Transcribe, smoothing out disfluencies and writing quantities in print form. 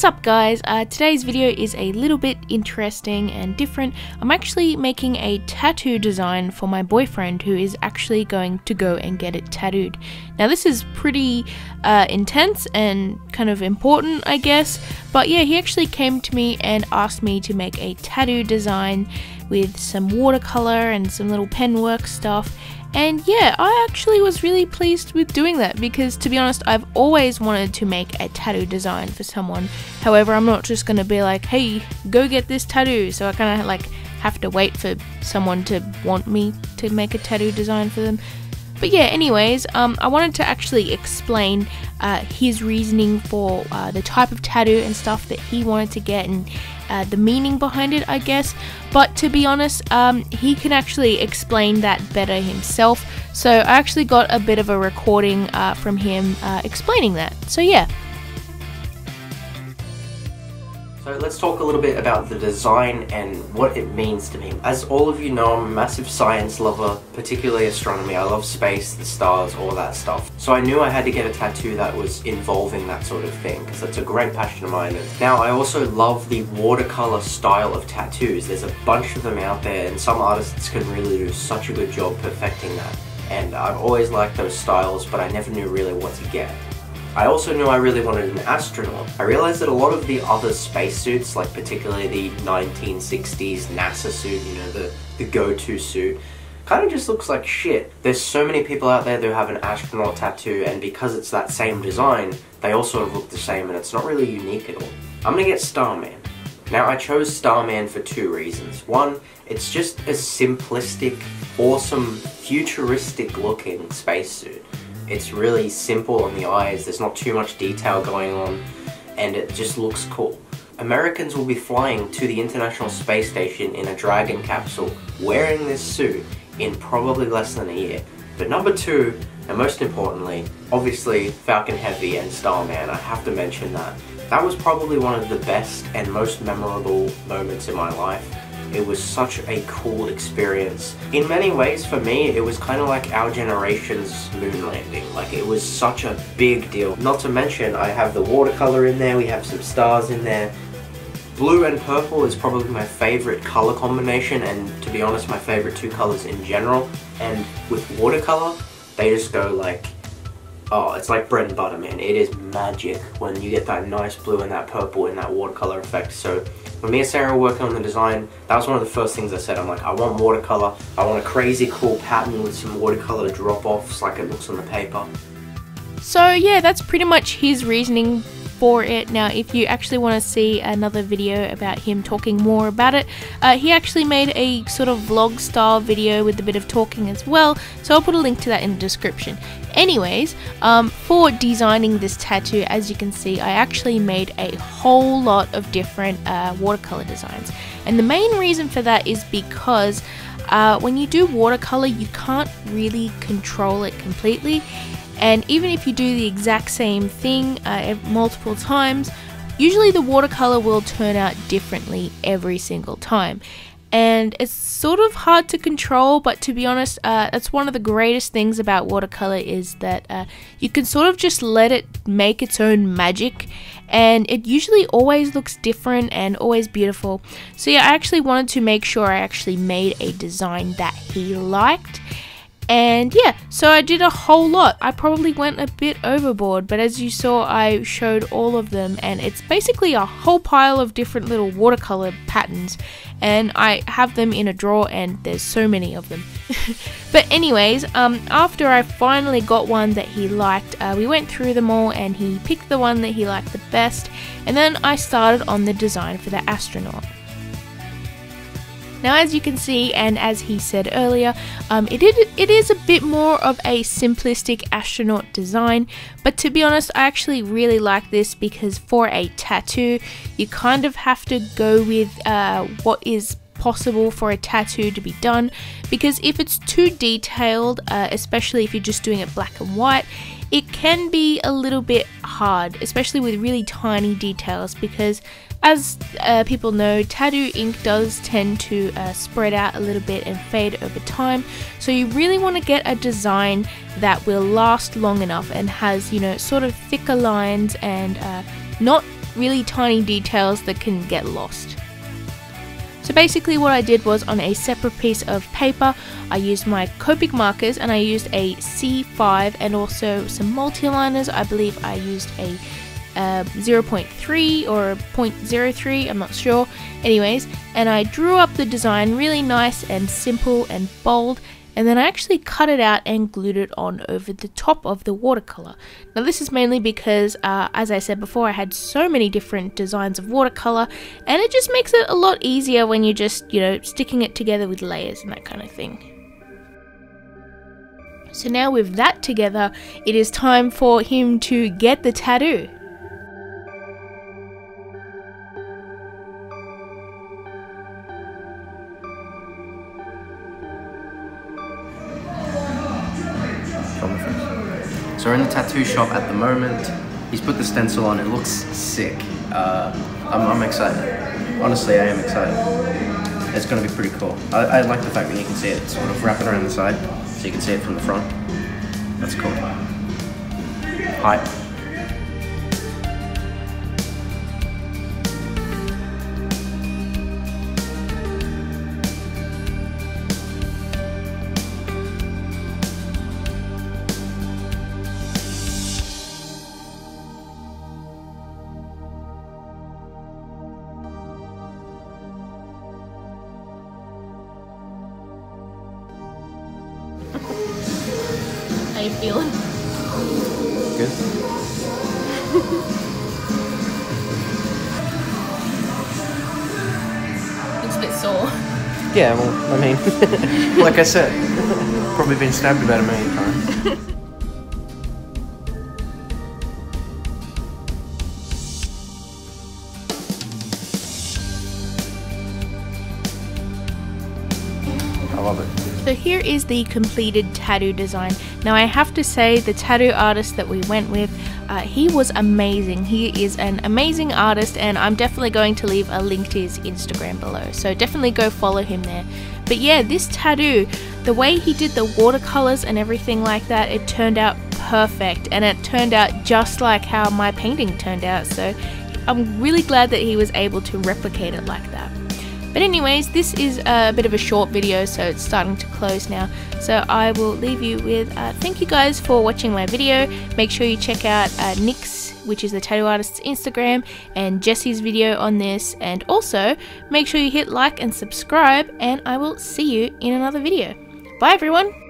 What's up guys, today's video is a little bit interesting and different. I'm actually making a tattoo design for my boyfriend who is actually going to go and get it tattooed. Now this is pretty intense and kind of important, I guess, but yeah, he actually came to me and asked me to make a tattoo design with some watercolor and some little pen work stuff. And yeah, I actually was really pleased with doing that because, to be honest, I've always wanted to make a tattoo design for someone. However, I'm not just going to be like, hey, go get this tattoo. So I kind of like have to wait for someone to want me to make a tattoo design for them. But yeah, anyways, I wanted to actually explain his reasoning for the type of tattoo and stuff that he wanted to get and the meaning behind it, I guess. But to be honest, he can actually explain that better himself. So I actually got a bit of a recording from him explaining that. So yeah. So let's talk a little bit about the design and what it means to me. As all of you know, I'm a massive science lover, particularly astronomy. I love space, the stars, all that stuff. So I knew I had to get a tattoo that was involving that sort of thing, because it's a great passion of mine. Now, I also love the watercolor style of tattoos. There's a bunch of them out there, and some artists can really do such a good job perfecting that. And I've always liked those styles, but I never knew really what to get. I also knew I really wanted an astronaut. I realized that a lot of the other spacesuits, like particularly the 1960s NASA suit, you know, the go-to suit, kind of just looks like shit. There's so many people out there who have an astronaut tattoo, and because it's that same design, they all sort of look the same and it's not really unique at all. I'm gonna get Starman. Now, I chose Starman for two reasons. One, it's just a simplistic, awesome, futuristic looking spacesuit. It's really simple on the eyes, there's not too much detail going on, and it just looks cool. Americans will be flying to the International Space Station in a Dragon capsule wearing this suit in probably less than a year. But number two, and most importantly, obviously Falcon Heavy and Starman, I have to mention that. That was probably one of the best and most memorable moments in my life. It was such a cool experience. In many ways, for me, it was kind of like our generation's moon landing. Like, it was such a big deal. Not to mention, I have the watercolor in there, we have some stars in there. Blue and purple is probably my favorite color combination, and to be honest, my favorite two colors in general. And with watercolor, they just go like, oh, it's like bread and butter, man. It is magic when you get that nice blue and that purple and that watercolor effect. So when me and Sarah were working on the design, that was one of the first things I said. I'm like, I want watercolor. I want a crazy cool pattern with some watercolor drop-offs like it looks on the paper. So yeah, that's pretty much his reasoning for it. Now, if you actually want to see another video about him talking more about it, he actually made a sort of vlog style video with a bit of talking as well, so I'll put a link to that in the description. Anyways, for designing this tattoo, as you can see, I actually made a whole lot of different watercolor designs, and the main reason for that is because when you do watercolor, you can't really control it completely. And even if you do the exact same thing multiple times, usually the watercolor will turn out differently every single time. And it's sort of hard to control, but to be honest, that's one of the greatest things about watercolor, is that you can sort of just let it make its own magic, and it usually always looks different and always beautiful. So yeah, I actually wanted to make sure I actually made a design that he liked. And yeah, so I did a whole lot. I probably went a bit overboard, but as you saw, I showed all of them, and it's basically a whole pile of different little watercolor patterns, and I have them in a drawer, and there's so many of them. But anyways, after I finally got one that he liked, we went through them all, and he picked the one that he liked the best, and then I started on the design for the astronaut. Now, as you can see, and as he said earlier, it is a bit more of a simplistic astronaut design, but to be honest, I actually really like this because for a tattoo, you kind of have to go with what is possible for a tattoo to be done, because if it's too detailed, especially if you're just doing it black and white, it can be a little bit hard, especially with really tiny details, because as people know, tattoo ink does tend to spread out a little bit and fade over time, so you really want to get a design that will last long enough and has, you know, sort of thicker lines and not really tiny details that can get lost. So basically what I did was, on a separate piece of paper, I used my Copic markers and I used a C5 and also some multiliners. I believe I used a 0.3 or a 0.03, I'm not sure. Anyways, and I drew up the design really nice and simple and bold, and then I actually cut it out and glued it on over the top of the watercolor. Now this is mainly because, as I said before, I had so many different designs of watercolor, and it just makes it a lot easier when you're just, you know, sticking it together with layers and that kind of thing. So now with that together, it is time for him to get the tattoo. So we're in the tattoo shop at the moment. He's put the stencil on, it looks sick. I'm excited. Honestly, I am excited. It's gonna be pretty cool. I like the fact that you can see it sort of wrapping around the side, so you can see it from the front. That's cool. Hype. How you feeling? Good. Looks a bit sore. Yeah, well, I mean, like I said, probably been stabbed about 1 million times. I love it. So here is the completed tattoo design. Now I have to say, the tattoo artist that we went with, he was amazing. He is an amazing artist, and I'm definitely going to leave a link to his Instagram below, so definitely go follow him there. But yeah, this tattoo, the way he did the watercolors and everything like that, it turned out perfect, and it turned out just like how my painting turned out, so I'm really glad that he was able to replicate it like that. But anyways, this is a bit of a short video, so it's starting to close now. So I will leave you with thank you guys for watching my video. Make sure you check out Nick's, which is the tattoo artist's Instagram, and Jesse's video on this. And also, make sure you hit like and subscribe, and I will see you in another video. Bye everyone!